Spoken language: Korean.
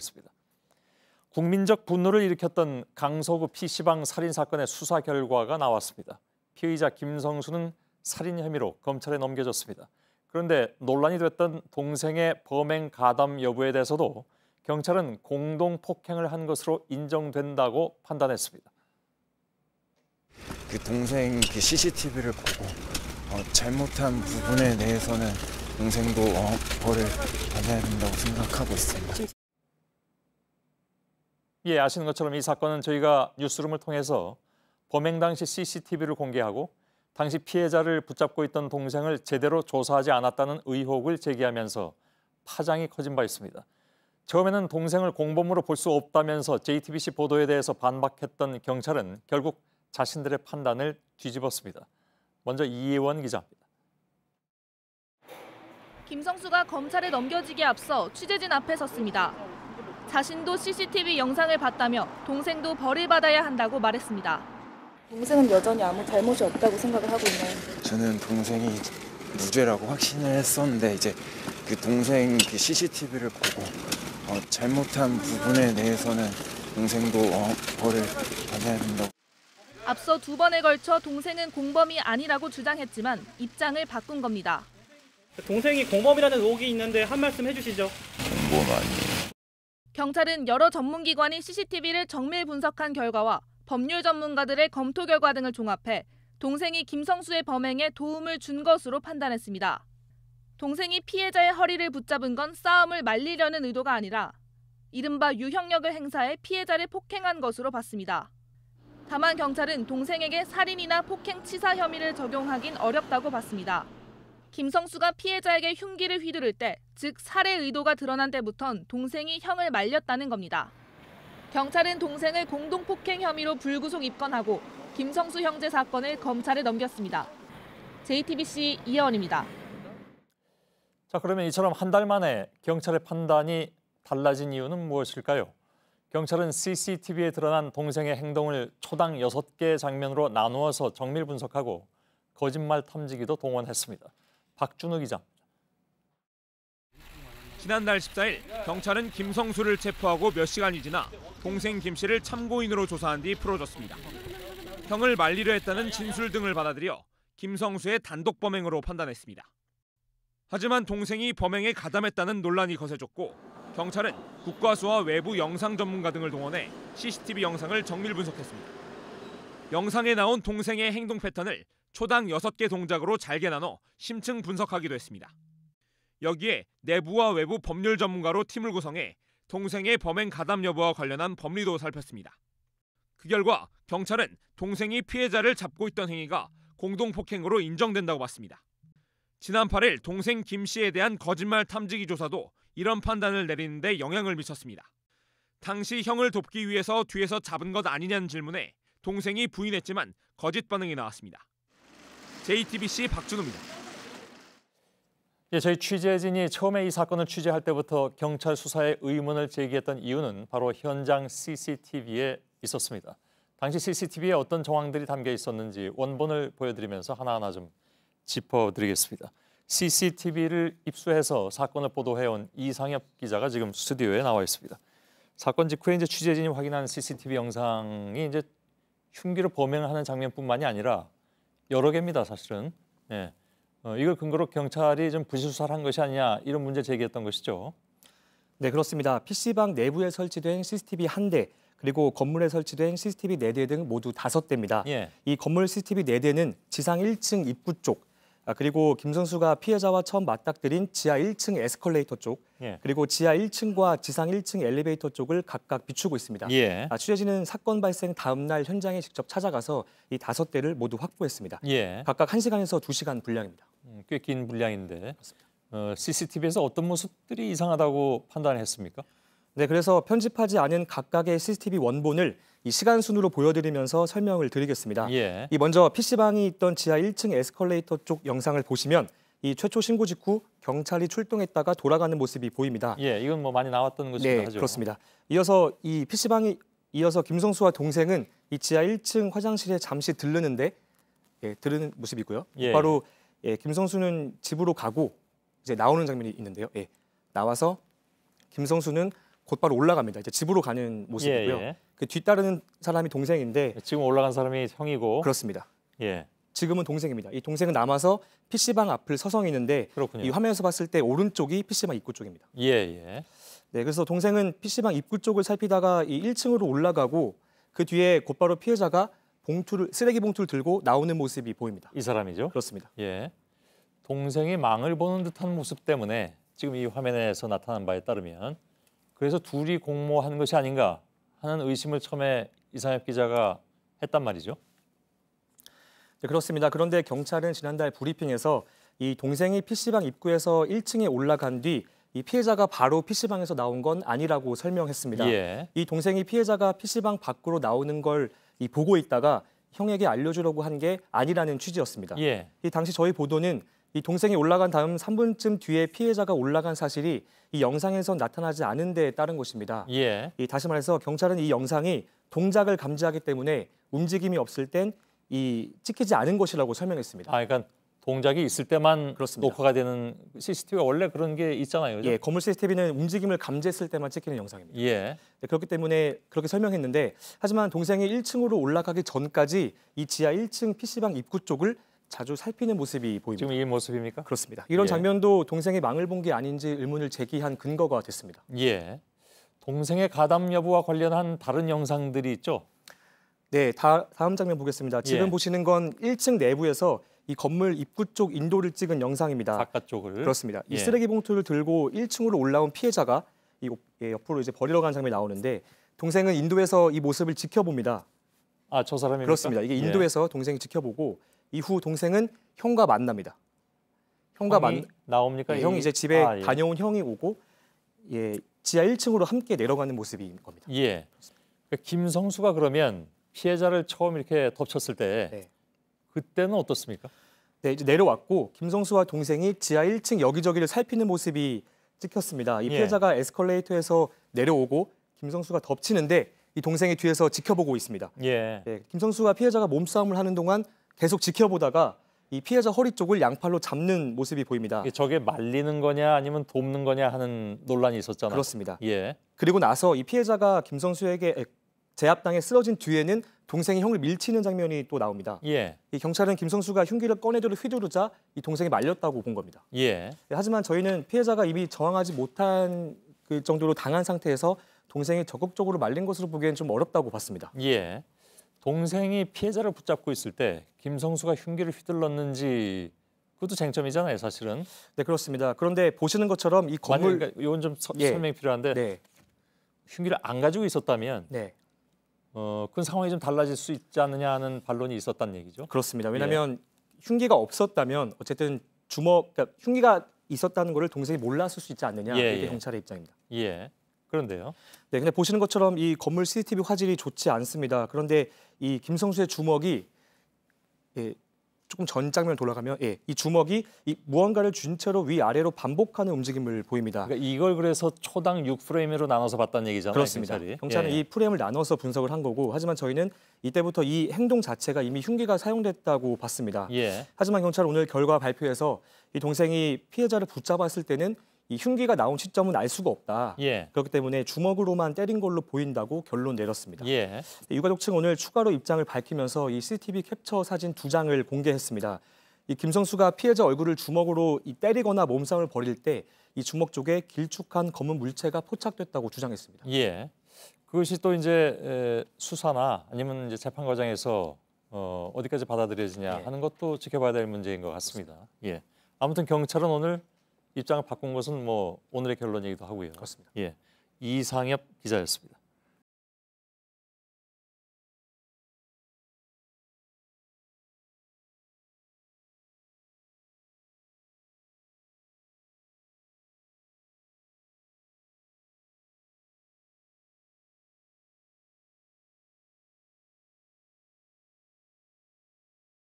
습니다. 국민적 분노를 일으켰던 강서구 PC방 살인 사건의 수사 결과가 나왔습니다. 피의자 김성수는 살인 혐의로 검찰에 넘겨졌습니다. 그런데 논란이 됐던 동생의 범행 가담 여부에 대해서도 경찰은 공동 폭행을 한 것으로 인정된다고 판단했습니다. 그 동생 그 CCTV를 보고 잘못한 부분에 대해서는 동생도 벌을 받아야 된다고 생각하고 있습니다. 예, 아시는 것처럼 이 사건은 저희가 뉴스룸을 통해서 범행 당시 CCTV를 공개하고 당시 피해자를 붙잡고 있던 동생을 제대로 조사하지 않았다는 의혹을 제기하면서 파장이 커진 바 있습니다. 처음에는 동생을 공범으로 볼 수 없다면서 JTBC 보도에 대해서 반박했던 경찰은 결국 자신들의 판단을 뒤집었습니다. 먼저 이혜원 기자입니다. 김성수가 검찰에 넘겨지기에 앞서 취재진 앞에 섰습니다. 자신도 CCTV 영상을 봤다며 동생도 벌을 받아야 한다고 말했습니다. 동생은 여전히 아무 잘못이 없다고 생각을 하고 있나요? 저는 동생이 무죄라고 확신을 했었는데 이제 그 동생 그 CCTV를 보고 잘못한 부분에 대해서는 동생도 벌을 받아야 된다고. 앞서 2번에 걸쳐 동생은 공범이 아니라고 주장했지만 입장을 바꾼 겁니다. 동생이 공범이라는 의혹이 있는데 한 말씀 해주시죠. 공범 아니에요. 경찰은 여러 전문기관이 CCTV를 정밀 분석한 결과와 법률 전문가들의 검토 결과 등을 종합해 동생이 김성수의 범행에 도움을 준 것으로 판단했습니다. 동생이 피해자의 허리를 붙잡은 건 싸움을 말리려는 의도가 아니라 이른바 유형력을 행사해 피해자를 폭행한 것으로 봤습니다. 다만 경찰은 동생에게 살인이나 폭행 치사 혐의를 적용하긴 어렵다고 봤습니다. 김성수가 피해자에게 흉기를 휘두를 때, 즉 살해 의도가 드러난 때부턴 동생이 형을 말렸다는 겁니다. 경찰은 동생을 공동폭행 혐의로 불구속 입건하고 김성수 형제 사건을 검찰에 넘겼습니다. JTBC 이혜원입니다. 자, 그러면 이처럼 한 달 만에 경찰의 판단이 달라진 이유는 무엇일까요? 경찰은 CCTV에 드러난 동생의 행동을 초당 6개의 장면으로 나누어서 정밀 분석하고 거짓말 탐지기도 동원했습니다. 박준우 기자입니다. 지난달 14일 경찰은 김성수를 체포하고 몇 시간이 지나 동생 김 씨를 참고인으로 조사한 뒤 풀어줬습니다. 형을 말리려 했다는 진술 등을 받아들여 김성수의 단독 범행으로 판단했습니다. 하지만 동생이 범행에 가담했다는 논란이 거세졌고 경찰은 국과수와 외부 영상 전문가 등을 동원해 CCTV 영상을 정밀 분석했습니다. 영상에 나온 동생의 행동 패턴을 초당 6개 동작으로 잘게 나눠 심층 분석하기도 했습니다. 여기에 내부와 외부 법률 전문가로 팀을 구성해 동생의 범행 가담 여부와 관련한 법리도 살폈습니다. 그 결과 경찰은 동생이 피해자를 잡고 있던 행위가 공동폭행으로 인정된다고 봤습니다. 지난 8일 동생 김 씨에 대한 거짓말 탐지기 조사도 이런 판단을 내리는 데 영향을 미쳤습니다. 당시 형을 돕기 위해서 뒤에서 잡은 것 아니냐는 질문에 동생이 부인했지만 거짓 반응이 나왔습니다. JTBC 박준우입니다. 예, 저희 취재진이 처음에 이 사건을 취재할 때부터 경찰 수사에 의문을 제기했던 이유는 바로 현장 CCTV에 있었습니다. 당시 CCTV에 어떤 정황들이 담겨 있었는지 원본을 보여드리면서 하나하나 좀 짚어드리겠습니다. CCTV를 입수해서 사건을 보도해온 이상엽 기자가 지금 스튜디오에 나와 있습니다. 사건 직후에 이제 취재진이 확인한 CCTV 영상이 이제 흉기로 범행을 하는 장면뿐만이 아니라 여러 개입니다, 사실은. 예. 이걸 근거로 경찰이 좀 부실 수사를 한 것이 아니냐 이런 문제 제기했던 것이죠. 네, 그렇습니다. PC방 내부에 설치된 CCTV 1대 그리고 건물에 설치된 CCTV 4대 등 모두 5대입니다. 예. 이 건물 CCTV 4대는 지상 1층 입구 쪽, 그리고 김성수가 피해자와 처음 맞닥뜨린 지하 1층 에스컬레이터 쪽, 예. 그리고 지하 1층과 지상 1층 엘리베이터 쪽을 각각 비추고 있습니다. 예. 취재진은 사건 발생 다음 날 현장에 직접 찾아가서 이 5대를 모두 확보했습니다. 예. 각각 1시간에서 2시간 분량입니다. 꽤 긴 분량인데 CCTV에서 어떤 모습들이 이상하다고 판단했습니까? 네, 그래서 편집하지 않은 각각의 CCTV 원본을 이 시간 순으로 보여드리면서 설명을 드리겠습니다. 예. 이 먼저 PC방이 있던 지하 1층 에스컬레이터 쪽 영상을 보시면 이 최초 신고 직후 경찰이 출동했다가 돌아가는 모습이 보입니다. 예, 이건 뭐 많이 나왔던 것이기도 네, 하죠. 그렇습니다. 이어서 이 PC방이 이어서 김성수와 동생은 이 지하 1층 화장실에 잠시 들르는데 들르는 모습이고요. 예. 바로 김성수는 집으로 가고 이제 나오는 장면이 있는데요. 나와서 김성수는 곧바로 올라갑니다. 이제 집으로 가는 모습이고요. 예. 그 뒤따르는 사람이 동생인데 지금 올라간 사람이 형이고. 그렇습니다. 예. 지금은 동생입니다. 이 동생은 남아서 PC방 앞을 서성이는데 그렇군요. 이 화면에서 봤을 때 오른쪽이 PC방 입구 쪽입니다. 예. 네, 그래서 동생은 PC방 입구 쪽을 살피다가 이 1층으로 올라가고 그 뒤에 곧바로 피해자가 쓰레기 봉투를 들고 나오는 모습이 보입니다. 이 사람이죠. 그렇습니다. 예. 동생이 망을 보는 듯한 모습 때문에 지금 이 화면에서 나타난 바에 따르면 그래서 둘이 공모하는 것이 아닌가 하는 의심을 처음에 이상엽 기자가 했단 말이죠. 네, 그렇습니다. 그런데 경찰은 지난달 브리핑에서 이 동생이 PC방 입구에서 1층에 올라간 뒤 이 피해자가 바로 PC방에서 나온 건 아니라고 설명했습니다. 예. 이 동생이 피해자가 PC방 밖으로 나오는 걸 보고 있다가 형에게 알려주려고 한 게 아니라는 취지였습니다. 예. 이 당시 저희 보도는 이 동생이 올라간 다음 3분쯤 뒤에 피해자가 올라간 사실이 이 영상에서 나타나지 않은 데에 따른 것입니다. 예. 다시 말해서 경찰은 이 영상이 동작을 감지하기 때문에 움직임이 없을 땐 찍히지 않은 것이라고 설명했습니다. 그러니까 동작이 있을 때만 그렇습니다. 녹화가 되는 CCTV가 원래 그런 게 있잖아요. 그죠? 예, 건물 CCTV는 움직임을 감지했을 때만 찍히는 영상입니다. 예. 네, 그렇기 때문에 그렇게 설명했는데 하지만 동생이 1층으로 올라가기 전까지 이 지하 1층 PC방 입구 쪽을 자주 살피는 모습이 보입니다. 지금 이 모습입니까? 그렇습니다. 이런 예. 장면도 동생이 망을 본 게 아닌지 의문을 제기한 근거가 됐습니다. 예. 동생의 가담 여부와 관련한 다른 영상들이 있죠. 네, 다음 장면 보겠습니다. 지금 예. 보시는 건 1층 내부에서 이 건물 입구 쪽 인도를 찍은 영상입니다. 바깥쪽을. 그렇습니다. 이 예. 쓰레기 봉투를 들고 1층으로 올라온 피해자가 옆으로 이제 버리러 가는 장면이 나오는데 동생은 인도에서 이 모습을 지켜봅니다. 저 사람입니까? 그렇습니다. 이게 예. 인도에서 동생이 지켜보고 이후 동생은 형과 만납니다. 형이 나옵니까? 형이 이제 집에 예. 다녀온 형이 오고 지하 1층으로 함께 내려가는 모습인 겁니다. 예. 그러니까 김성수가 그러면 피해자를 처음 이렇게 덮쳤을 때 네. 그때는 어떻습니까? 네, 이제 내려왔고 김성수와 동생이 지하 1층 여기저기를 살피는 모습이 찍혔습니다. 이 예. 피해자가 에스컬레이터에서 내려오고 김성수가 덮치는데 이 동생이 뒤에서 지켜보고 있습니다. 예. 네, 김성수와 피해자가 몸싸움을 하는 동안 계속 지켜보다가 이 피해자 허리 쪽을 양팔로 잡는 모습이 보입니다. 이게 저게 말리는 거냐 아니면 돕는 거냐 하는 논란이 있었잖아요. 그렇습니다. 예. 그리고 나서 이 피해자가 김성수에게 제압당해 쓰러진 뒤에는 동생이 형을 밀치는 장면이 또 나옵니다. 예. 이 경찰은 김성수가 흉기를 꺼내도록 휘두르자 이 동생이 말렸다고 본 겁니다. 예. 네, 하지만 저희는 피해자가 이미 저항하지 못한 그 정도로 당한 상태에서 동생이 적극적으로 말린 것으로 보기엔 좀 어렵다고 봤습니다. 예. 동생이 피해자를 붙잡고 있을 때 김성수가 흉기를 휘둘렀는지 그것도 쟁점이잖아요, 사실은. 네, 그렇습니다. 그런데 보시는 것처럼 이 건물 그러니까 이건 좀 예. 설명이 필요한데 네, 흉기를 안 가지고 있었다면 네, 그 상황이 좀 달라질 수 있지 않느냐 하는 반론이 있었다는 얘기죠. 그렇습니다. 왜냐하면 흉기가 없었다면 어쨌든 그러니까 흉기가 있었다는 것을 동생이 몰랐을 수 있지 않느냐 예, 이게 예. 경찰의 입장입니다. 예. 그런데요. 네, 근데 보시는 것처럼 이 건물 CCTV 화질이 좋지 않습니다. 그런데 이 김성수의 주먹이 조금 전 장면 돌아가면 이 주먹이 이 무언가를 쥔 채로 위아래로 반복하는 움직임을 보입니다. 그러니까 이걸 그래서 초당 6프레임으로 나눠서 봤다는 얘기잖아요. 그렇습니다. 경찰이. 경찰은 예. 이 프레임을 나눠서 분석을 한 거고 하지만 저희는 이때부터 이 행동 자체가 이미 흉기가 사용됐다고 봤습니다. 예. 하지만 경찰은 오늘 결과 발표에서 이 동생이 피해자를 붙잡았을 때는 이 흉기가 나온 시점은 알 수가 없다. 예. 그렇기 때문에 주먹으로만 때린 걸로 보인다고 결론 내렸습니다. 예. 유가족 측 오늘 추가로 입장을 밝히면서 이 CCTV 캡처 사진 2장을 공개했습니다. 이 김성수가 피해자 얼굴을 주먹으로 때리거나 몸싸움을 벌일 때 이 주먹 쪽에 길쭉한 검은 물체가 포착됐다고 주장했습니다. 예. 그것이 또 이제 수사나 아니면 이제 재판 과정에서 어디까지 받아들여지냐 예. 하는 것도 지켜봐야 될 문제인 것 같습니다. 예. 아무튼 경찰은 오늘 입장을 바꾼 것은 뭐 오늘의 결론이기도 하고요. 그렇습니다. 예. 이상엽 기자였습니다.